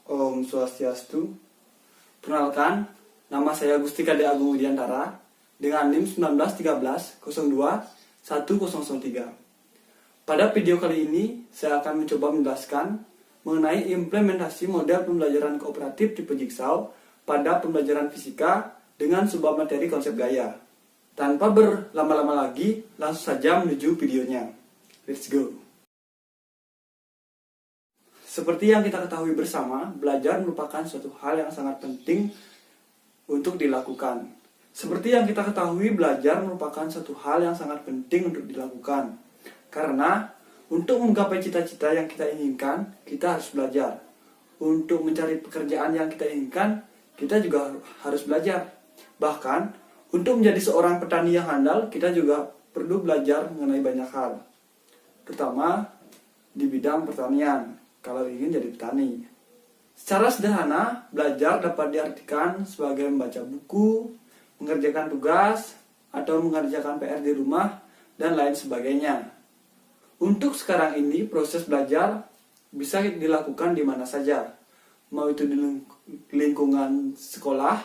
Om Swastiastu. Perkenalkan, nama saya Gustika D. Agung Widiantara dengan NIM 1913 02 1003. Pada video kali ini, saya akan mencoba menjelaskan mengenai implementasi model pembelajaran kooperatif tipe Jigsaw pada pembelajaran fisika dengan sebuah materi konsep gaya. Tanpa berlama-lama lagi, langsung saja menuju videonya. Let's go! Seperti yang kita ketahui bersama, belajar merupakan suatu hal yang sangat penting untuk dilakukan. Seperti yang kita ketahui, belajar merupakan suatu hal yang sangat penting untuk dilakukan. Karena untuk menggapai cita-cita yang kita inginkan, kita harus belajar. Untuk mencari pekerjaan yang kita inginkan, kita juga harus belajar. Bahkan, untuk menjadi seorang petani yang handal, kita juga perlu belajar mengenai banyak hal. Terutama di bidang pertanian, kalau ingin jadi petani. Secara sederhana, belajar dapat diartikan sebagai membaca buku, mengerjakan tugas, atau mengerjakan PR di rumah, dan lain sebagainya. Untuk sekarang ini, proses belajar bisa dilakukan di mana saja. Mau itu di lingkungan sekolah,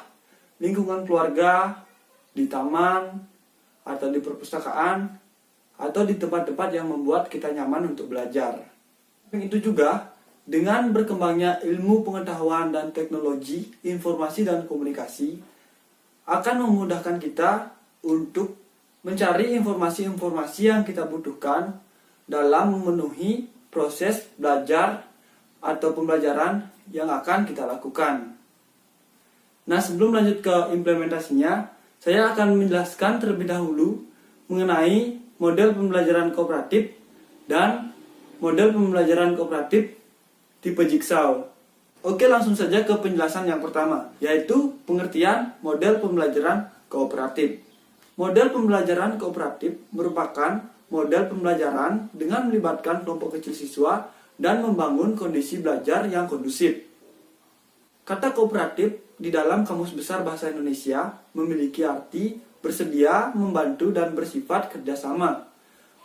lingkungan keluarga, di taman, atau di perpustakaan, atau di tempat-tempat yang membuat kita nyaman untuk belajar. Itu juga dengan berkembangnya ilmu pengetahuan dan teknologi, informasi dan komunikasi akan memudahkan kita untuk mencari informasi-informasi yang kita butuhkan dalam memenuhi proses belajar atau pembelajaran yang akan kita lakukan. Nah, sebelum lanjut ke implementasinya, saya akan menjelaskan terlebih dahulu mengenai model pembelajaran kooperatif dan model pembelajaran kooperatif tipe Jigsaw. Oke, langsung saja ke penjelasan yang pertama, yaitu pengertian model pembelajaran kooperatif. Model pembelajaran kooperatif merupakan model pembelajaran dengan melibatkan kelompok kecil siswa dan membangun kondisi belajar yang kondusif. Kata kooperatif di dalam Kamus Besar Bahasa Indonesia memiliki arti bersedia, membantu, dan bersifat kerjasama.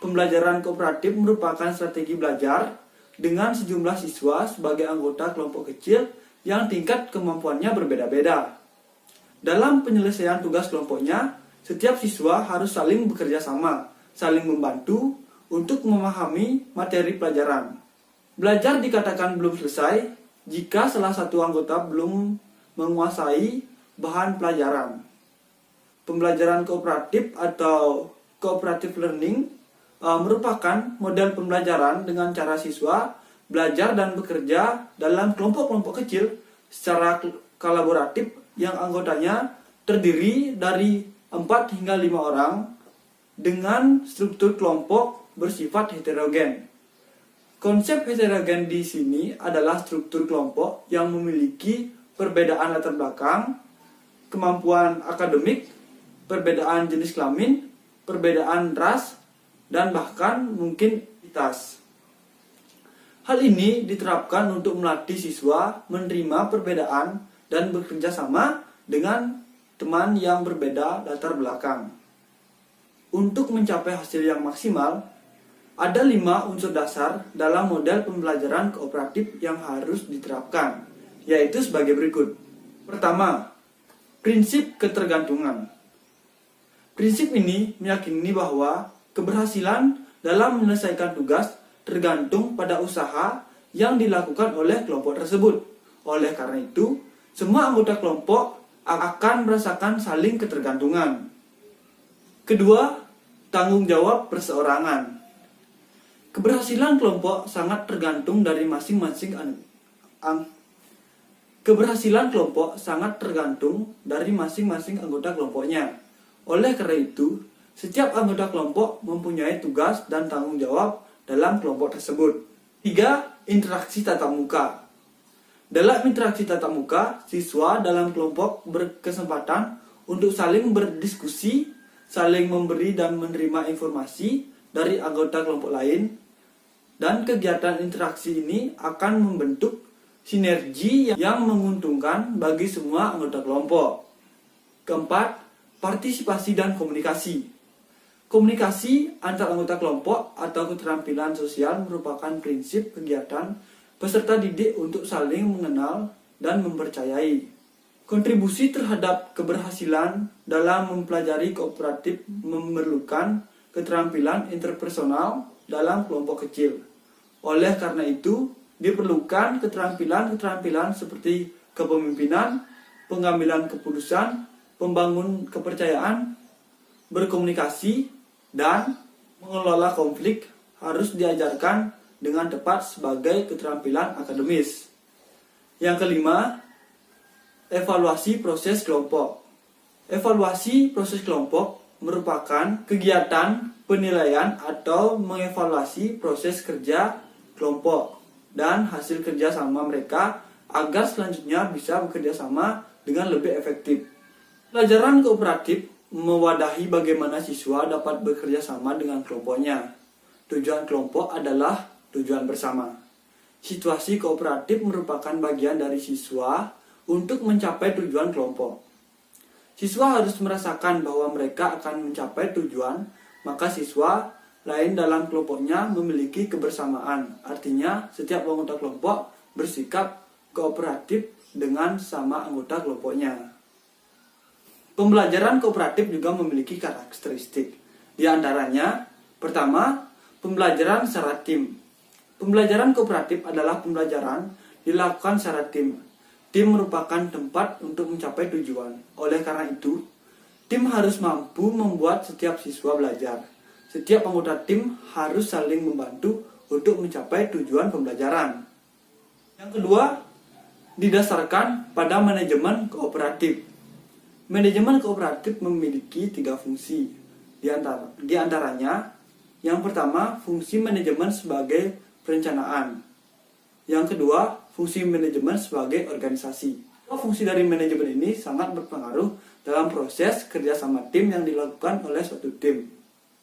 Pembelajaran kooperatif merupakan strategi belajar dengan sejumlah siswa sebagai anggota kelompok kecil yang tingkat kemampuannya berbeda-beda. Dalam penyelesaian tugas kelompoknya, setiap siswa harus saling bekerja sama, saling membantu untuk memahami materi pelajaran. Belajar dikatakan belum selesai jika salah satu anggota belum menguasai bahan pelajaran. Pembelajaran kooperatif atau cooperative learning merupakan model pembelajaran dengan cara siswa belajar dan bekerja dalam kelompok-kelompok kecil secara kolaboratif yang anggotanya terdiri dari 4 hingga 5 orang dengan struktur kelompok bersifat heterogen. Konsep heterogen di sini adalah struktur kelompok yang memiliki perbedaan latar belakang, kemampuan akademik, perbedaan jenis kelamin, perbedaan ras, dan bahkan mungkin identitas. Hal ini diterapkan untuk melatih siswa menerima perbedaan dan bekerja sama dengan teman yang berbeda latar belakang. Untuk mencapai hasil yang maksimal, ada 5 unsur dasar dalam model pembelajaran kooperatif yang harus diterapkan, yaitu sebagai berikut. Pertama, prinsip ketergantungan. Prinsip ini meyakini bahwa keberhasilan dalam menyelesaikan tugas tergantung pada usaha yang dilakukan oleh kelompok tersebut. Oleh karena itu, semua anggota kelompok akan merasakan saling ketergantungan. Kedua, tanggung jawab perseorangan. Keberhasilan kelompok sangat tergantung dari masing-masing anggota kelompoknya. Oleh karena itu, setiap anggota kelompok mempunyai tugas dan tanggung jawab dalam kelompok tersebut. 3. Interaksi tatap muka. Dalam interaksi tatap muka, siswa dalam kelompok berkesempatan untuk saling berdiskusi, saling memberi dan menerima informasi dari anggota kelompok lain, dan kegiatan interaksi ini akan membentuk sinergi yang menguntungkan bagi semua anggota kelompok. Keempat, partisipasi dan komunikasi. Komunikasi antar anggota kelompok atau keterampilan sosial merupakan prinsip kegiatan peserta didik untuk saling mengenal dan mempercayai. Kontribusi terhadap keberhasilan dalam mempelajari kooperatif memerlukan keterampilan interpersonal dalam kelompok kecil. Oleh karena itu, diperlukan keterampilan-keterampilan seperti kepemimpinan, pengambilan keputusan, membangun kepercayaan, berkomunikasi, dan mengelola konflik harus diajarkan dengan tepat sebagai keterampilan akademis. Yang kelima, evaluasi proses kelompok. Evaluasi proses kelompok merupakan kegiatan penilaian atau mengevaluasi proses kerja kelompok dan hasil kerja sama mereka agar selanjutnya bisa bekerja sama dengan lebih efektif. Pelajaran kooperatif mewadahi bagaimana siswa dapat bekerja sama dengan kelompoknya. Tujuan kelompok adalah tujuan bersama. Situasi kooperatif merupakan bagian dari siswa untuk mencapai tujuan kelompok. Siswa harus merasakan bahwa mereka akan mencapai tujuan, maka siswa lain dalam kelompoknya memiliki kebersamaan. Artinya, setiap anggota kelompok bersikap kooperatif dengan sama anggota kelompoknya. Pembelajaran kooperatif juga memiliki karakteristik. Di antaranya, pertama, pembelajaran secara tim. Pembelajaran kooperatif adalah pembelajaran dilakukan secara tim. Tim merupakan tempat untuk mencapai tujuan. Oleh karena itu, tim harus mampu membuat setiap siswa belajar. Setiap anggota tim harus saling membantu untuk mencapai tujuan pembelajaran. Yang kedua, didasarkan pada manajemen kooperatif. Manajemen kooperatif memiliki 3 fungsi. Di antaranya, yang pertama, fungsi manajemen sebagai perencanaan. Yang kedua, fungsi manajemen sebagai organisasi. Fungsi dari manajemen ini sangat berpengaruh dalam proses kerjasama tim yang dilakukan oleh suatu tim.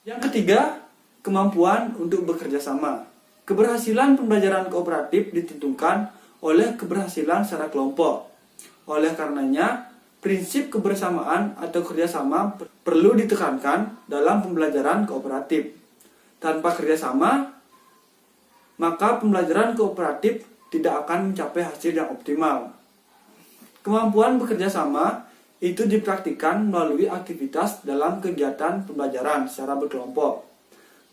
Yang ketiga, kemampuan untuk bekerja sama. Keberhasilan pembelajaran kooperatif ditentukan oleh keberhasilan secara kelompok. Oleh karenanya, prinsip kebersamaan atau kerjasama perlu ditekankan dalam pembelajaran kooperatif. Tanpa kerjasama, maka pembelajaran kooperatif tidak akan mencapai hasil yang optimal. Kemampuan bekerja sama itu dipraktikkan melalui aktivitas dalam kegiatan pembelajaran secara berkelompok.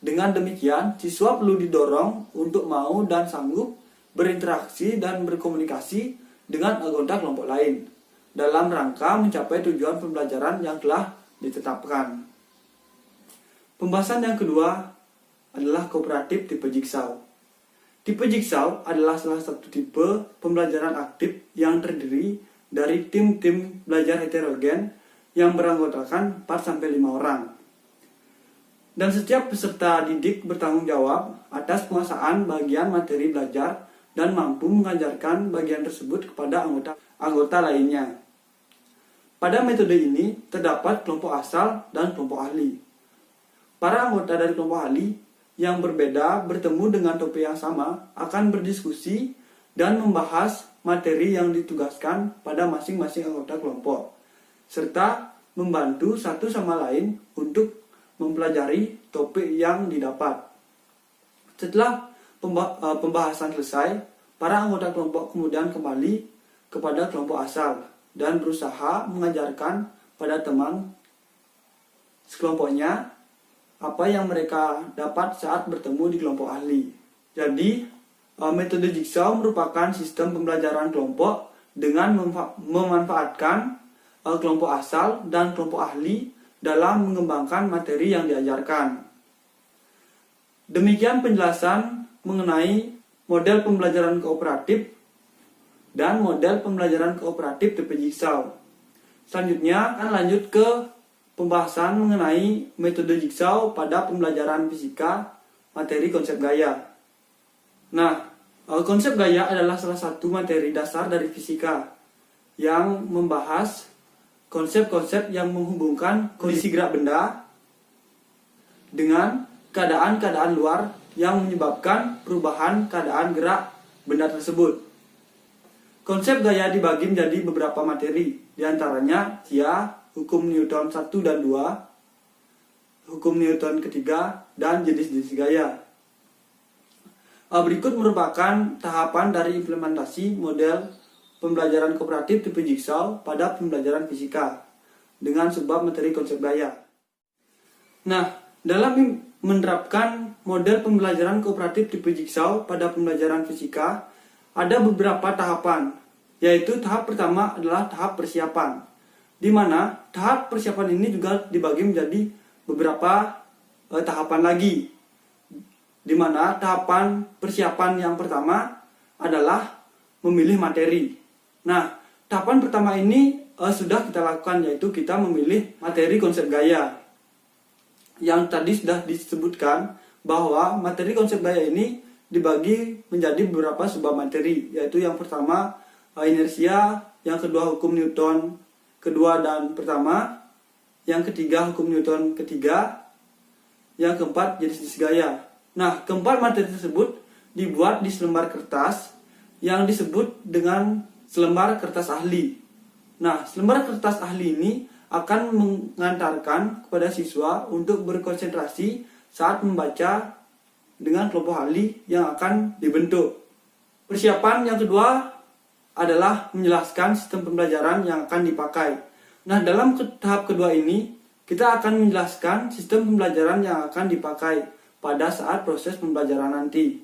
Dengan demikian, siswa perlu didorong untuk mau dan sanggup berinteraksi dan berkomunikasi dengan anggota kelompok lain dalam rangka mencapai tujuan pembelajaran yang telah ditetapkan. Pembahasan yang kedua adalah kooperatif tipe jigsaw. Tipe jigsaw adalah salah satu tipe pembelajaran aktif yang terdiri dari tim-tim belajar heterogen yang beranggotakan 4-5 orang. Dan setiap peserta didik bertanggung jawab atas penguasaan bagian materi belajar dan mampu mengajarkan bagian tersebut kepada anggota lainnya. Pada metode ini terdapat kelompok asal dan kelompok ahli. Para anggota dari kelompok ahli yang berbeda bertemu dengan topik yang sama akan berdiskusi dan membahas materi yang ditugaskan pada masing-masing anggota kelompok, serta membantu satu sama lain untuk mempelajari topik yang didapat. Setelah pembahasan selesai, para anggota kelompok kemudian kembali kepada kelompok asal dan berusaha mengajarkan pada teman sekelompoknya apa yang mereka dapat saat bertemu di kelompok ahli. Jadi, metode jigsaw merupakan sistem pembelajaran kelompok dengan memanfaatkan kelompok asal dan kelompok ahli dalam mengembangkan materi yang diajarkan. Demikian penjelasan mengenai model pembelajaran kooperatif dan model pembelajaran kooperatif tipe jigsaw. Selanjutnya akan lanjut ke pembahasan mengenai metode jigsaw pada pembelajaran fisika materi konsep gaya. Nah, konsep gaya adalah salah satu materi dasar dari fisika yang membahas konsep-konsep yang menghubungkan kondisi gerak benda dengan keadaan-keadaan luar yang menyebabkan perubahan keadaan gerak benda tersebut. Konsep gaya dibagi menjadi beberapa materi, diantaranya hukum Newton 1 dan 2, hukum Newton ketiga, dan jenis-jenis gaya. Berikut merupakan tahapan dari implementasi model pembelajaran kooperatif tipe Jigsaw pada pembelajaran fisika dengan sebab materi konsep gaya. Nah, dalam menerapkan model pembelajaran kooperatif tipe Jigsaw pada pembelajaran fisika, ada beberapa tahapan, yaitu tahap pertama adalah tahap persiapan, di mana tahap persiapan ini juga dibagi menjadi beberapa tahapan lagi, di mana tahapan persiapan yang pertama adalah memilih materi. Nah, tahapan pertama ini sudah kita lakukan, yaitu kita memilih materi konsep gaya. Yang tadi sudah disebutkan bahwa materi konsep gaya ini dibagi menjadi beberapa subbab materi, yaitu yang pertama inersia, yang kedua hukum Newton kedua dan pertama, yang ketiga hukum Newton ketiga, yang keempat jenis-jenis gaya. Nah, keempat materi tersebut dibuat di selembar kertas yang disebut dengan selembar kertas ahli. Nah, selembar kertas ahli ini akan mengantarkan kepada siswa untuk berkonsentrasi saat membaca dengan kelompok ahli yang akan dibentuk. Persiapan yang kedua adalah menjelaskan sistem pembelajaran yang akan dipakai. Nah, dalam tahap kedua ini, kita akan menjelaskan sistem pembelajaran yang akan dipakai pada saat proses pembelajaran nanti.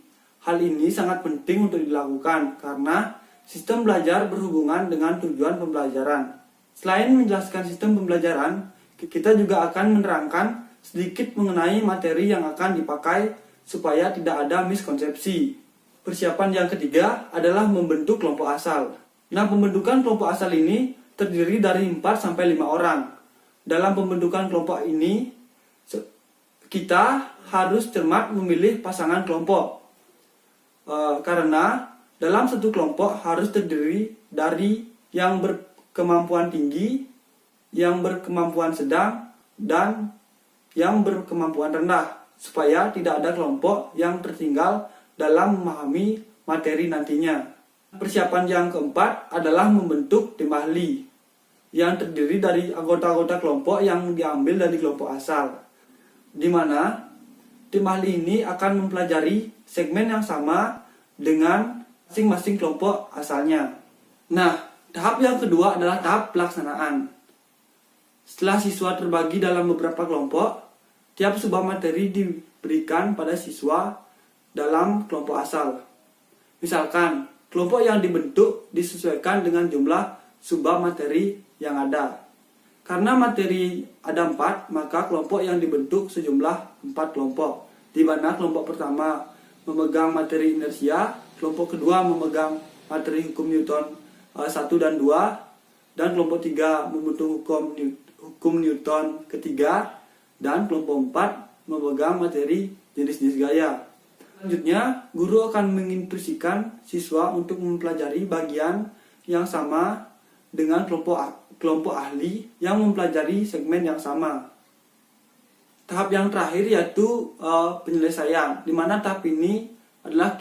Hal ini sangat penting untuk dilakukan karena sistem belajar berhubungan dengan tujuan pembelajaran. Selain menjelaskan sistem pembelajaran, kita juga akan menerangkan sedikit mengenai materi yang akan dipakai supaya tidak ada miskonsepsi. Persiapan yang ketiga adalah membentuk kelompok asal. Nah, pembentukan kelompok asal ini terdiri dari 4-5 orang. Dalam pembentukan kelompok ini, kita harus cermat memilih pasangan kelompok. Karena dalam satu kelompok harus terdiri dari yang berkemampuan tinggi, yang berkemampuan sedang, dan yang berkemampuan rendah, supaya tidak ada kelompok yang tertinggal dalam memahami materi nantinya. Persiapan yang keempat adalah membentuk tim ahli, yang terdiri dari anggota-anggota kelompok yang diambil dari kelompok asal, di mana tim ahli ini akan mempelajari segmen yang sama dengan masing-masing kelompok asalnya. Nah, tahap yang kedua adalah tahap pelaksanaan. Setelah siswa terbagi dalam beberapa kelompok, tiap subbab materi diberikan pada siswa dalam kelompok asal. Misalkan, kelompok yang dibentuk disesuaikan dengan jumlah subbab materi yang ada. Karena materi ada 4, maka kelompok yang dibentuk sejumlah 4 kelompok, di mana kelompok pertama memegang materi inersia, kelompok kedua memegang materi hukum Newton 1 dan 2, dan kelompok 3 membentuk hukum Newton ketiga, dan kelompok 4 memegang materi jenis-jenis gaya. Selanjutnya, guru akan menginstruksikan siswa untuk mempelajari bagian yang sama dengan kelompok ahli yang mempelajari segmen yang sama. Tahap yang terakhir yaitu penyelesaian, di mana tahap ini adalah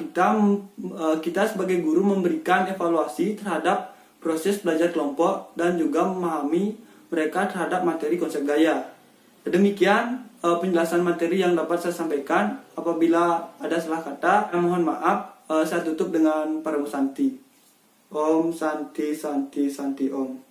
kita sebagai guru memberikan evaluasi terhadap proses belajar kelompok dan juga memahami mereka terhadap materi konsep gaya. Demikian penjelasan materi yang dapat saya sampaikan. Apabila ada salah kata, mohon maaf. Saya tutup dengan Paramu Santi. Om Santi Santi Santi Om.